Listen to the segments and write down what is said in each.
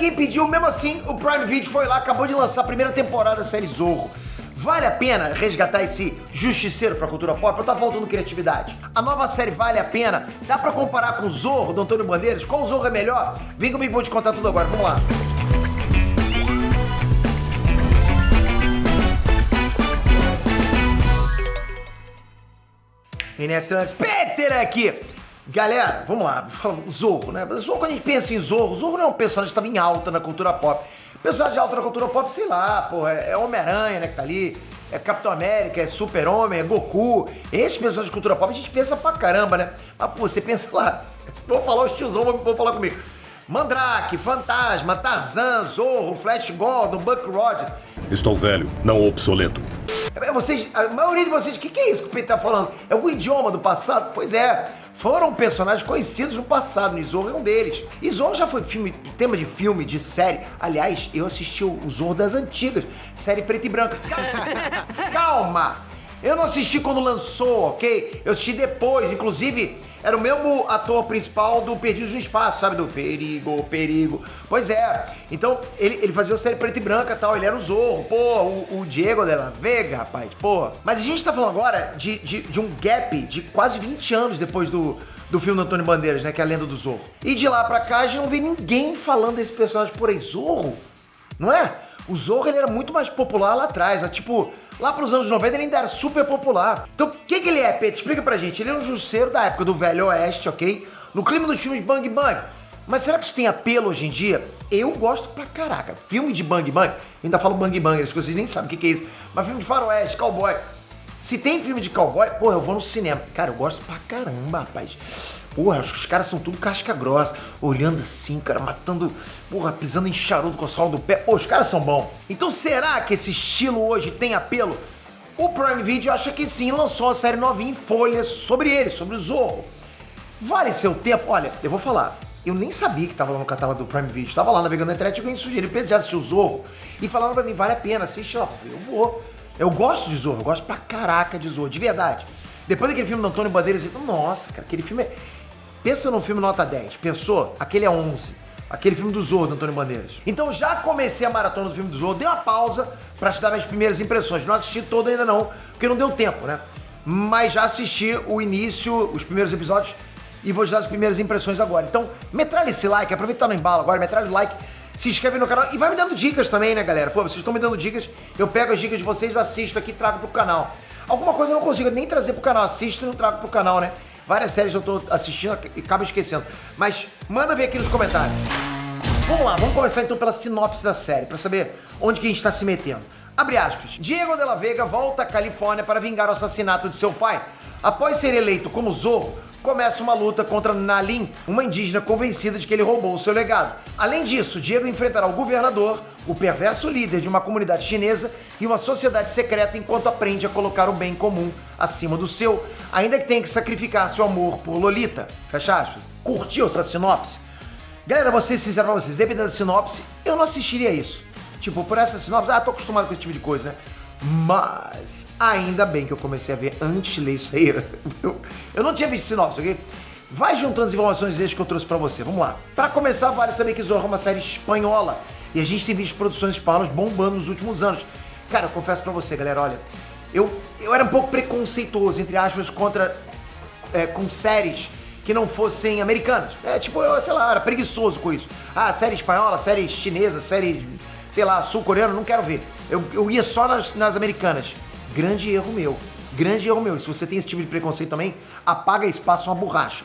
ninguém pediu, mesmo assim, o Prime Video foi lá, acabou de lançar a primeira temporada da série Zorro. Vale a pena resgatar esse justiceiro pra cultura pop? Ou tá faltando criatividade? A nova série vale a pena? Dá pra comparar com o Zorro, do Antônio Bandeiras? Qual Zorro é melhor? Vem comigo, vou te contar tudo agora, vamos lá. Inextrantes, Peter aqui! Galera, vamos lá, Zorro, né? Zorro, quando a gente pensa em Zorro, Zorro não é um personagem que estava em alta na cultura pop. Personagem de alta na cultura pop, sei lá, pô, é Homem-Aranha, né, que tá ali, é Capitão América, é Super-Homem, é Goku. Esses personagens de cultura pop a gente pensa pra caramba, né? Mas, pô, você pensa lá, vou falar os tiozão, vão falar comigo. Mandrake, Fantasma, Tarzan, Zorro, Flash Gordon, Buck Rogers. Estou velho, não obsoleto. Vocês, a maioria de vocês, o que é isso que o Peter tá falando? É algum idioma do passado? Pois é, foram personagens conhecidos no passado, e Zorro é um deles. E Zorro já foi tema de filme, de série. Aliás, eu assisti o Zorro das antigas, série preta e branca. Calma! Eu não assisti quando lançou, ok? Eu assisti depois, inclusive, era o mesmo ator principal do Perdidos no Espaço, sabe? Do Perigo, Perigo. Pois é, então ele fazia a série preta e branca e tal, ele era o Zorro, pô, o Diego de la Vega, rapaz, pô. Mas a gente tá falando agora de um gap de quase 20 anos depois do filme do Antônio Bandeiras, né, que é a Lenda do Zorro. E de lá pra cá a gente não vê ninguém falando desse personagem por aí, Zorro, não é? O Zorro, ele era muito mais popular lá atrás, tipo, lá pros anos 90 ele ainda era super popular. Então, o que ele é, Pedro? Explica pra gente. Ele é um justiceiro da época do Velho Oeste, ok? No clima dos filmes Bang Bang. Mas será que isso tem apelo hoje em dia? Eu gosto pra caraca. Filme de Bang Bang, eu ainda falo Bang Bang, acho que vocês nem sabem o que é isso. Mas filme de faroeste, cowboy. Se tem filme de cowboy, porra, eu vou no cinema. Cara, eu gosto pra caramba, rapaz. Porra, os caras são tudo casca grossa, olhando assim, cara, matando, porra, pisando em charuto com a sola do pé. Pô, os caras são bons. Então será que esse estilo hoje tem apelo? O Prime Video acha que sim, lançou uma série novinha em folhas sobre ele, sobre o Zorro. Vale seu tempo? Olha, eu vou falar, eu nem sabia que tava lá no catálogo do Prime Video, tava lá navegando na internet e alguém sugeriu, já assistiu o Zorro? E falaram pra mim, vale a pena, assiste lá. Eu vou. Eu gosto de Zorro, eu gosto pra caraca de Zorro, de verdade. Depois daquele filme do Antônio Bandeiras, eu, nossa, cara, aquele filme é... Pensa num filme nota 10, pensou? Aquele é 11. Aquele filme do Zorro, do Antônio Bandeiras. Então já comecei a maratona do filme do Zorro, dei uma pausa pra te dar minhas primeiras impressões. Não assisti todo ainda não, porque não deu tempo, né? Mas já assisti o início, os primeiros episódios, e vou te dar as primeiras impressões agora. Então, metralha esse like, aproveita que tá no embalo agora, metralha o like, se inscreve no canal e vai me dando dicas também, né, galera? Pô, vocês estão me dando dicas, eu pego as dicas de vocês, assisto aqui e trago pro canal. Alguma coisa eu não consigo nem trazer pro canal, assisto e não trago pro canal, né? Várias séries eu tô assistindo e acabo esquecendo. Mas manda ver aqui nos comentários. Vamos lá, vamos começar então pela sinopse da série, pra saber onde que a gente tá se metendo. Abre aspas. Diego de la Vega volta à Califórnia para vingar o assassinato de seu pai. Após ser eleito como Zorro, começa uma luta contra Nalin, uma indígena convencida de que ele roubou o seu legado. Além disso, Diego enfrentará o governador, o perverso líder de uma comunidade chinesa e uma sociedade secreta enquanto aprende a colocar o bem comum acima do seu, ainda que tenha que sacrificar seu amor por Lolita. Fecha aspas. Curtiu essa sinopse? Galera, vou ser sincero pra vocês, dependendo da sinopse, eu não assistiria isso. Tipo, por essa sinopse, tô acostumado com esse tipo de coisa, né? Mas, ainda bem que eu comecei a ver antes de ler isso aí. Eu não tinha visto sinopse, ok? Vai juntando as informações desde que eu trouxe pra você. Vamos lá. Pra começar, vale saber que Zorro é uma série espanhola. E a gente tem visto produções espanholas bombando nos últimos anos. Cara, eu confesso pra você, galera, olha. Eu era um pouco preconceituoso, entre aspas, com séries que não fossem americanas. Eu, sei lá, era preguiçoso com isso. Série espanhola, série chinesa, série... sei lá, sul-coreano, não quero ver. Eu ia só nas americanas. Grande erro meu. Grande erro meu. E se você tem esse tipo de preconceito também, apaga espaço uma borracha.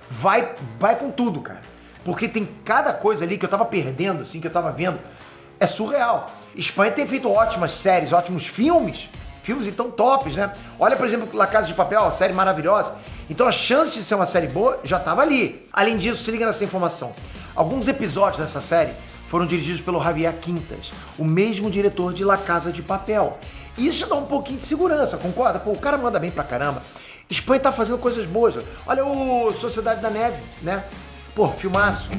Vai com tudo, cara. Porque tem cada coisa ali que eu tava perdendo, assim, que eu tava vendo. É surreal. Espanha tem feito ótimas séries, ótimos filmes. Filmes então tops, né? Olha, por exemplo, La Casa de Papel, uma série maravilhosa. Então a chance de ser uma série boa já tava ali. Além disso, se liga nessa informação. Alguns episódios dessa série foram dirigidos pelo Javier Quintas, o mesmo diretor de La Casa de Papel. E isso dá um pouquinho de segurança, concorda? Pô, o cara manda bem pra caramba. Espanha tá fazendo coisas boas. Olha o Sociedade da Neve, né? Pô, filmaço.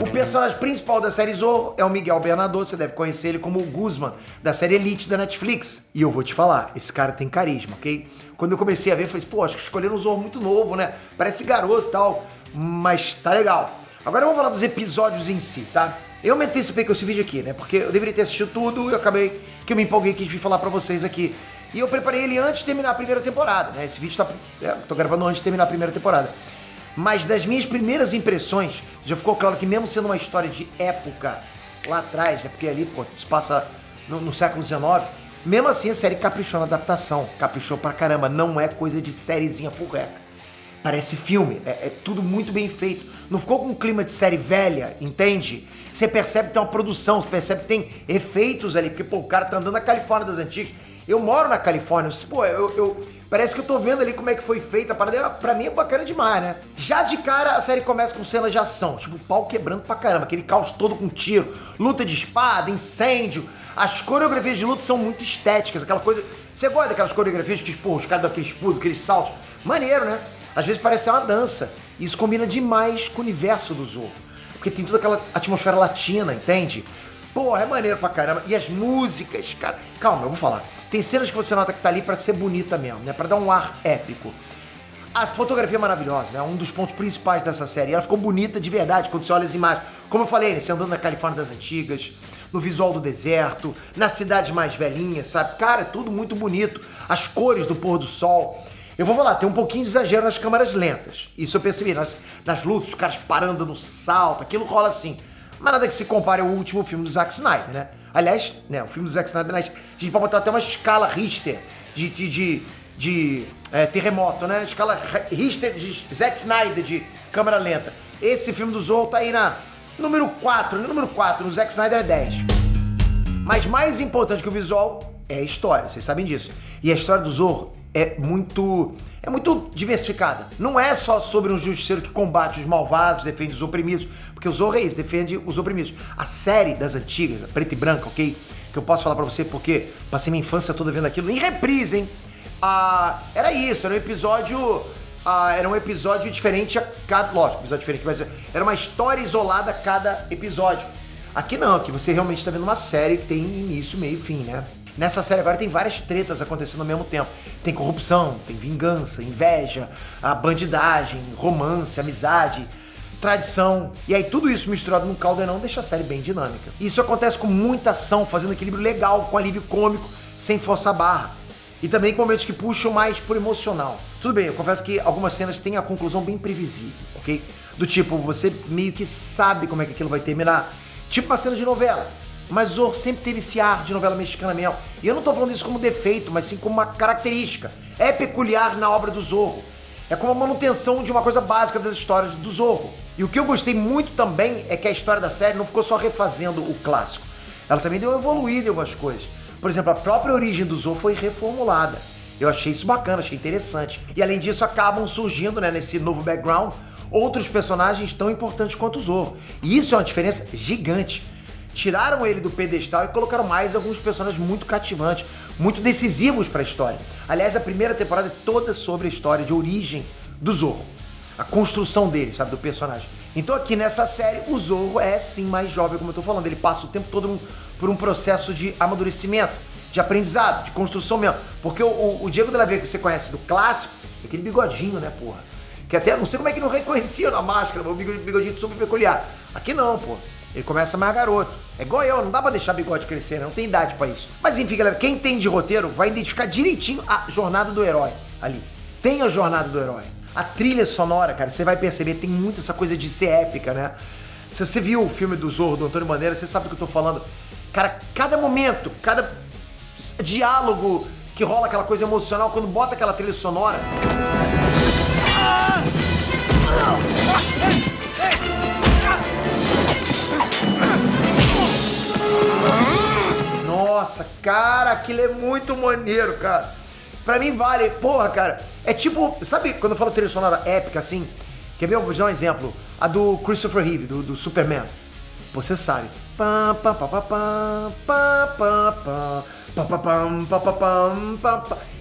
O personagem principal da série Zorro é o Miguel Bernadot, você deve conhecer ele como o Guzman, da série Elite da Netflix. E eu vou te falar, esse cara tem carisma, ok? Quando eu comecei a ver, eu falei, pô, acho que escolheram um Zorro muito novo, né? Parece garoto e tal, mas tá legal. Agora vamos falar dos episódios em si, tá? Eu me antecipei com esse vídeo aqui, né? Porque eu deveria ter assistido tudo e eu acabei que eu me empolguei que vim falar pra vocês aqui. E eu preparei ele antes de terminar a primeira temporada, né? Esse vídeo tô gravando antes de terminar a primeira temporada. Mas das minhas primeiras impressões, já ficou claro que mesmo sendo uma história de época lá atrás, né? Porque ali, pô, se passa no século XIX, mesmo assim a série caprichou na adaptação. Caprichou pra caramba, não é coisa de sériezinha furreca. Parece filme, é tudo muito bem feito. Não ficou com um clima de série velha, entende? Você percebe que tem uma produção, você percebe que tem efeitos ali, porque, pô, o cara tá andando na Califórnia das antigas. Eu moro na Califórnia, pô, parece que eu tô vendo ali como é que foi feita a parada. Pra mim é bacana demais, né? Já de cara, a série começa com cenas de ação, tipo, pau quebrando pra caramba, aquele caos todo com tiro, luta de espada, incêndio. As coreografias de luta são muito estéticas, aquela coisa... Você gosta daquelas coreografias que, pô, os caras dão aqueles pulos, aqueles saltos? Maneiro, né? Às vezes parece ter uma dança. Isso combina demais com o universo do Zorro. Porque tem toda aquela atmosfera latina, entende? Porra, é maneiro pra caramba. E as músicas, cara... Calma, eu vou falar. Tem cenas que você nota que tá ali pra ser bonita mesmo, né? Pra dar um ar épico. A fotografia é maravilhosa, né? Um dos pontos principais dessa série. Ela ficou bonita de verdade quando você olha as imagens. Como eu falei, né? Você andando na Califórnia das antigas, no visual do deserto, nas cidades mais velhinhas, sabe? Cara, é tudo muito bonito. As cores do pôr do sol... Eu vou falar, tem um pouquinho de exagero nas câmeras lentas. Isso eu percebi, nas lutas, os caras parando no salto, aquilo rola assim. Mas nada que se compare ao último filme do Zack Snyder, né? Aliás, né, o filme do Zack Snyder, a gente pode botar até uma escala Richter de terremoto, né? Escala Richter de Zack Snyder de câmera lenta. Esse filme do Zorro tá aí na número 4, no Zack Snyder é 10. Mas mais importante que o visual é a história, vocês sabem disso. E a história do Zorro é muito diversificada. Não é só sobre um justiceiro que combate os malvados, defende os oprimidos, porque o Zorro é isso, defende os oprimidos. A série das antigas, a preta e branca, ok? Que eu posso falar pra você porque passei minha infância toda vendo aquilo, em reprise, hein? Era isso, era um episódio diferente a cada... Lógico, episódio diferente, mas era uma história isolada a cada episódio. Aqui não, aqui você realmente tá vendo uma série que tem início, meio e fim, né? Nessa série agora tem várias tretas acontecendo ao mesmo tempo. Tem corrupção, tem vingança, inveja, a bandidagem, romance, amizade, tradição. E aí tudo isso misturado num caldeirão deixa a série bem dinâmica. Isso acontece com muita ação, fazendo equilíbrio legal, com alívio cômico, sem forçar a barra. E também com momentos que puxam mais pro emocional. Tudo bem, eu confesso que algumas cenas têm a conclusão bem previsível, ok? Do tipo, você meio que sabe como é que aquilo vai terminar. Tipo uma cena de novela. Mas o Zorro sempre teve esse ar de novela mexicana mesmo. E eu não tô falando isso como defeito, mas sim como uma característica. É peculiar na obra do Zorro. É como a manutenção de uma coisa básica das histórias do Zorro. E o que eu gostei muito também é que a história da série não ficou só refazendo o clássico. Ela também deu uma evoluída em algumas coisas. Por exemplo, a própria origem do Zorro foi reformulada. Eu achei isso bacana, achei interessante. E além disso, acabam surgindo, né, nesse novo background, outros personagens tão importantes quanto o Zorro. E isso é uma diferença gigante. Tiraram ele do pedestal e colocaram mais alguns personagens muito cativantes, muito decisivos para a história. Aliás, a primeira temporada é toda sobre a história de origem do Zorro. A construção dele, sabe, do personagem. Então aqui nessa série, o Zorro é sim mais jovem, como eu tô falando. Ele passa o tempo todo por um processo de amadurecimento, de aprendizado, de construção mesmo. Porque o Diego de la Vega que você conhece do clássico, é aquele bigodinho, né, porra? Que até, não sei como é que não reconhecia na máscara, o bigodinho super peculiar. Aqui não, pô. Ele começa mais garoto. É igual eu, não dá pra deixar bigode crescer, né? Não tem idade pra isso. Mas enfim, galera, quem tem de roteiro vai identificar direitinho a jornada do herói ali. Tem a jornada do herói. A trilha sonora, cara, você vai perceber, tem muito essa coisa de ser épica, né? Se você viu o filme do Zorro, do Antônio Bandeira, você sabe do que eu tô falando. Cara, cada momento, cada diálogo que rola aquela coisa emocional, quando bota aquela trilha sonora... Nossa, cara, aquilo é muito maneiro, cara. Pra mim vale, porra, cara. É tipo, sabe quando eu falo trilha sonora épica assim? Quer ver? Eu vou te dar um exemplo. A do Christopher Reeve, do Superman. Pô, você sabe.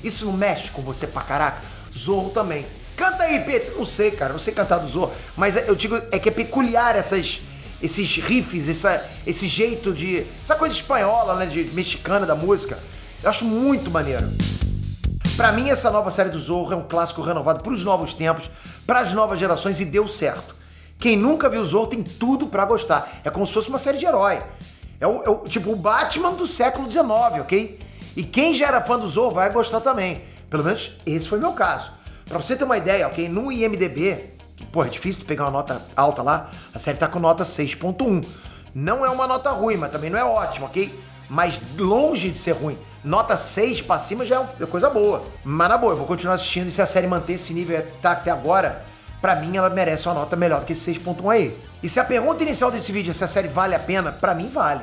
Isso não mexe com você pra caraca? Zorro também. Canta aí, Pedro. Não sei, cara, não sei cantar do Zorro. Mas eu digo, é que é peculiar esses riffs, esse jeito de... Essa coisa espanhola, né, de mexicana da música. Eu acho muito maneiro. Pra mim, essa nova série do Zorro é um clássico renovado pros novos tempos, pras novas gerações, e deu certo. Quem nunca viu Zorro tem tudo pra gostar. É como se fosse uma série de herói. Tipo o Batman do século XIX, ok? E quem já era fã do Zorro vai gostar também. Pelo menos esse foi o meu caso. Pra você ter uma ideia, ok? No IMDb, que, pô, é difícil de pegar uma nota alta lá, a série tá com nota 6.1. Não é uma nota ruim, mas também não é ótima, ok? Mas longe de ser ruim. Nota 6 pra cima já é coisa boa. Mas na boa, eu vou continuar assistindo e se a série manter esse nível tá até agora, pra mim ela merece uma nota melhor do que esse 6.1 aí. E se a pergunta inicial desse vídeo é se a série vale a pena, pra mim vale.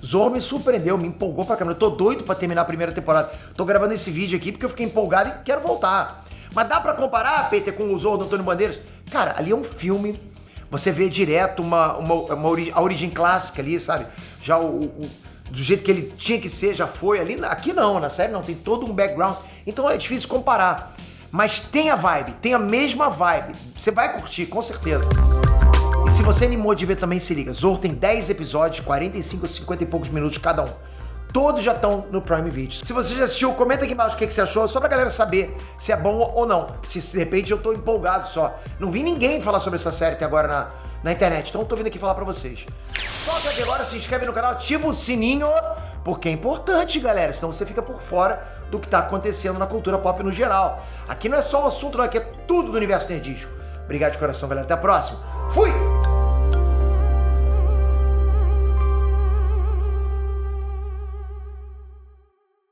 Zorro me surpreendeu, me empolgou pra caramba. Eu tô doido pra terminar a primeira temporada. Tô gravando esse vídeo aqui porque eu fiquei empolgado e quero voltar. Mas dá pra comparar, Peter, com o Zorro do Antônio Bandeiras? Cara, ali é um filme. Você vê direto a origem clássica ali, sabe? Já do jeito que ele tinha que ser, já foi ali. Aqui não, na série não, tem todo um background. Então é difícil comparar. Mas tem a vibe, tem a mesma vibe. Você vai curtir, com certeza. E se você animou de ver também, se liga. Zorro tem 10 episódios, 45 a 50 e poucos minutos cada um. Todos já estão no Prime Video. Se você já assistiu, comenta aqui embaixo o que você achou, só pra galera saber se é bom ou não. Se de repente eu tô empolgado só. Não vi ninguém falar sobre essa série até agora na internet, então eu tô vindo aqui falar pra vocês. Toca aqui agora, se inscreve no canal, ativa o sininho, porque é importante, galera, senão você fica por fora do que tá acontecendo na cultura pop no geral. Aqui não é só um assunto, não, aqui é tudo do universo nerdístico. Obrigado de coração, galera. Até a próxima. Fui!